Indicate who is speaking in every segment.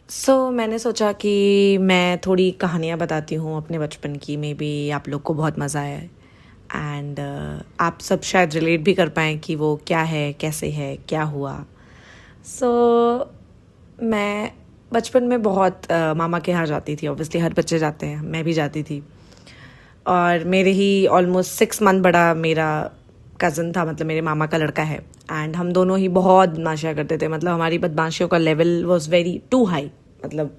Speaker 1: मैंने सोचा कि मैं थोड़ी कहानियाँ बताती हूँ अपने बचपन की, मे बी आप लोग को बहुत मज़ा आए एंड आप सब शायद रिलेट भी कर पाएँ कि वो क्या है, कैसे है, क्या हुआ। मैं बचपन में बहुत मामा के यहाँ जाती थी। ऑब्वियसली हर बच्चे जाते हैं, मैं भी जाती थी। और मेरे ही ऑलमोस्ट 6 मंथ बड़ा मेरा कज़न था, मतलब मेरे मामा का लड़का है। एंड हम दोनों ही बहुत बदमाशियाँ करते थे, मतलब हमारी बदमाशियों का level was very too high, मतलब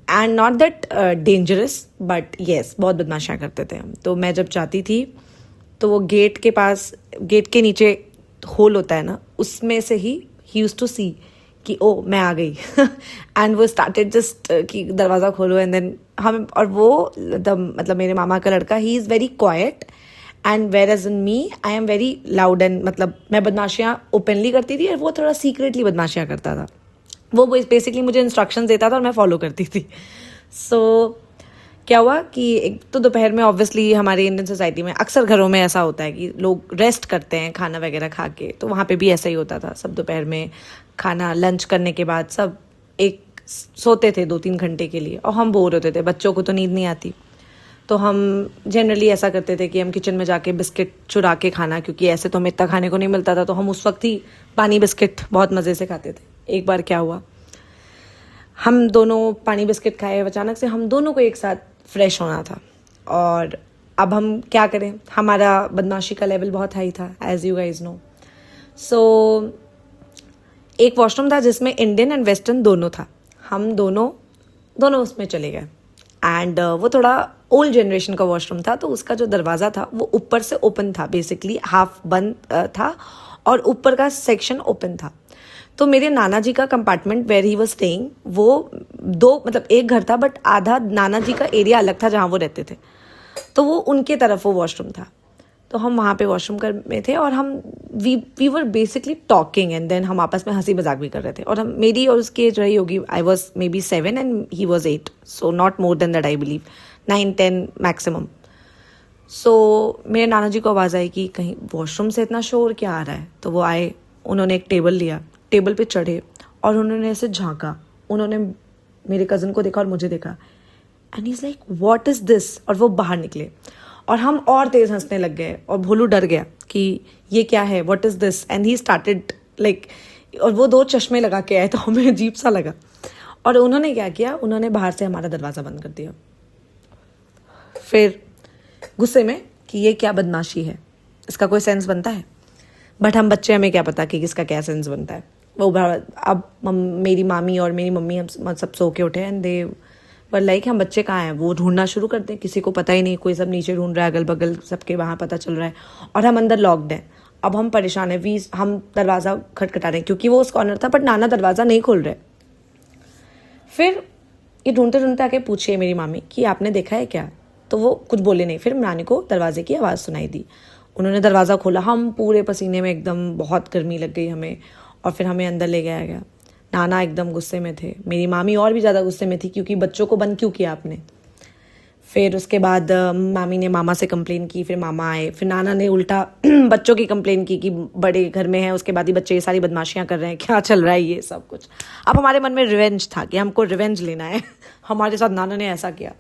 Speaker 1: and not that dangerous but yes, बहुत बदमाशियाँ करते थे हम। तो मैं जब जाती थी तो वो गेट के पास, गेट के नीचे होल होता है ना, उसमें से ही यूज टू सी कि ओ मैं आ गई एंड वो स्टार्टेड जस्ट कि दरवाज़ा खोलो एंड देन हम, और वो मतलब मेरे मामा का लड़का, he is very quiet and whereas in me I am very loud and, मतलब मैं बदमाशियाँ ओपनली करती थी और वो थोड़ा सीक्रेटली बदमाशियाँ करता था। वो बेसिकली मुझे इंस्ट्रक्शंस देता था और मैं फॉलो करती थी। क्या हुआ कि एक तो दोपहर में, ऑब्वियसली हमारे इंडियन सोसाइटी में अक्सर घरों में ऐसा होता है कि लोग रेस्ट करते हैं खाना वगैरह खा के, तो वहाँ पे भी ऐसा ही होता था। सब दोपहर में खाना लंच करने के बाद सब एक सोते थे 2-3 घंटे के लिए, और हम बोर होते थे, बच्चों को तो नींद नहीं आती। तो हम जनरली ऐसा करते थे कि हम किचन में जाके बिस्किट चुरा के खाना, क्योंकि ऐसे तो हमें इतना खाने को नहीं मिलता था, तो हम उस वक्त ही पानी बिस्किट बहुत मज़े से खाते थे। एक बार क्या हुआ, हम दोनों पानी बिस्किट खाए, अचानक से हम दोनों को एक साथ फ्रेश होना था। और अब हम क्या करें, हमारा बदमाशी का लेवल बहुत हाई था, एज यू गाइज नो। एक वॉशरूम था जिसमें इंडियन एंड वेस्टर्न दोनों था। हम दोनों उसमें चले गए एंड वो थोड़ा ओल्ड जनरेशन का वॉशरूम था, तो उसका जो दरवाज़ा था वो ऊपर से ओपन था, बेसिकली हाफ बंद था और ऊपर का सेक्शन ओपन था। तो मेरे नाना जी का compartment where he was staying, वो मतलब एक घर था बट आधा नाना जी का एरिया अलग था जहाँ वो रहते थे, तो वो उनके तरफ वो वॉशरूम था। तो हम वहाँ पे वॉशरूम कर में थे और हम we were basically talking and then हम आपस में हंसी मजाक भी कर रहे थे। और हम, मेरी और उसकी एज रही होगी, I was may be 7 and he was 8, so not more than that, I believe 9-10 maximum. मेरे नाना जी को आवाज़ आई कि कहीं वॉशरूम से इतना शोर क्या आ रहा है। तो वो आए, उन्होंने एक टेबल लिया, टेबल पे चढ़े और उन्होंने ऐसे झांका, उन्होंने मेरे कज़न को देखा और मुझे देखा and he is like what is this, और वो बाहर निकले और हम और तेज़ हंसने लग गए और भोलू डर गया कि ये क्या है, what is this, and he started like, और वो 2 चश्मे लगा के आए तो हमें अजीब सा लगा। और उन्होंने क्या किया, उन्होंने बाहर से हमारा दरवाज़ा बंद कर दिया, फिर गुस्से में कि ये क्या बदमाशी है, इसका कोई सेंस बनता है। बट हम बच्चे, हमें क्या पता कि किसका क्या सेंस बनता है। अब मेरी मामी और मेरी मम्मी हम सब सो के उठे एंड दे वर लाइक हम बच्चे कहाँ हैं, वो ढूंढना शुरू करते हैं, किसी को पता ही नहीं, कोई सब नीचे ढूंढ रहा है, अगल बगल सबके वहाँ पता चल रहा है और हम अंदर लॉक्ड हैं। अब हम परेशान हैं, हम दरवाज़ा खटखटा रहे हैं क्योंकि वो उस कॉर्नर था बट नाना दरवाज़ा नहीं खोल रहे। फिर ये ढूंढते ढूंढते आके पूछे मेरी मामी कि आपने देखा है क्या, तो वो कुछ बोले नहीं। फिर नानी को दरवाजे की आवाज़ सुनाई दी, उन्होंने दरवाज़ा खोला, हम पूरे पसीने में, एकदम बहुत गर्मी लग गई हमें, और फिर हमें अंदर ले गया गया। नाना एकदम गुस्से में थे, मेरी मामी और भी ज़्यादा गुस्से में थी क्योंकि बच्चों को बंद क्यों किया आपने। फिर उसके बाद मामी ने मामा से कंप्लेन की, फिर मामा आए, फिर नाना ने उल्टा बच्चों की कंप्लेन की कि बड़े घर में हैं, उसके बाद ही बच्चे ये सारी बदमाशियाँ कर रहे हैं, क्या चल रहा है ये सब कुछ। अब हमारे मन में रिवेंज था कि हमको रिवेंज लेना है हमारे साथ नाना ने ऐसा किया।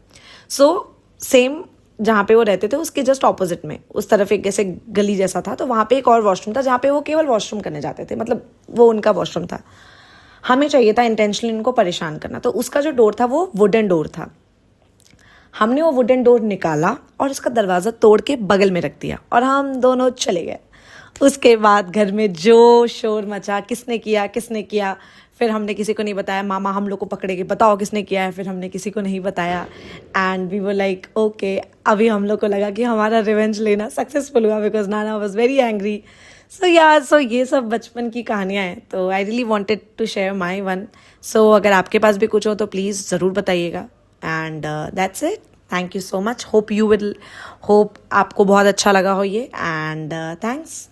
Speaker 1: सेम जहाँ पे वो रहते थे उसके जस्ट ऑपोजिट में उस तरफ एक ऐसे गली जैसा था, तो वहाँ पे एक और वॉशरूम था जहाँ पे वो केवल वॉशरूम करने जाते थे, मतलब वो उनका वॉशरूम था। हमें चाहिए था इंटेंशनली उनको परेशान करना, तो उसका जो डोर था वो वुडन डोर था। हमने वो वुडन डोर निकाला और उसका दरवाज़ा तोड़ के बगल में रख दिया और हम दोनों चले गए। उसके बाद घर में जो शोर मचा, किसने किया, फिर हमने किसी को नहीं बताया, मामा हम लोग को पकड़े के बताओ किसने किया है, फिर हमने किसी को नहीं बताया and we were like okay. अभी हम लोग को लगा कि हमारा रिवेंज लेना सक्सेसफुल हुआ because Nana was very angry. सो ये सब बचपन की कहानियाँ हैं, तो I really wanted to share my one. अगर आपके पास भी कुछ हो तो प्लीज़ ज़रूर बताइएगा and that's it. Thank you so much, hope आपको बहुत अच्छा लगा हो ये एंड थैंक्स।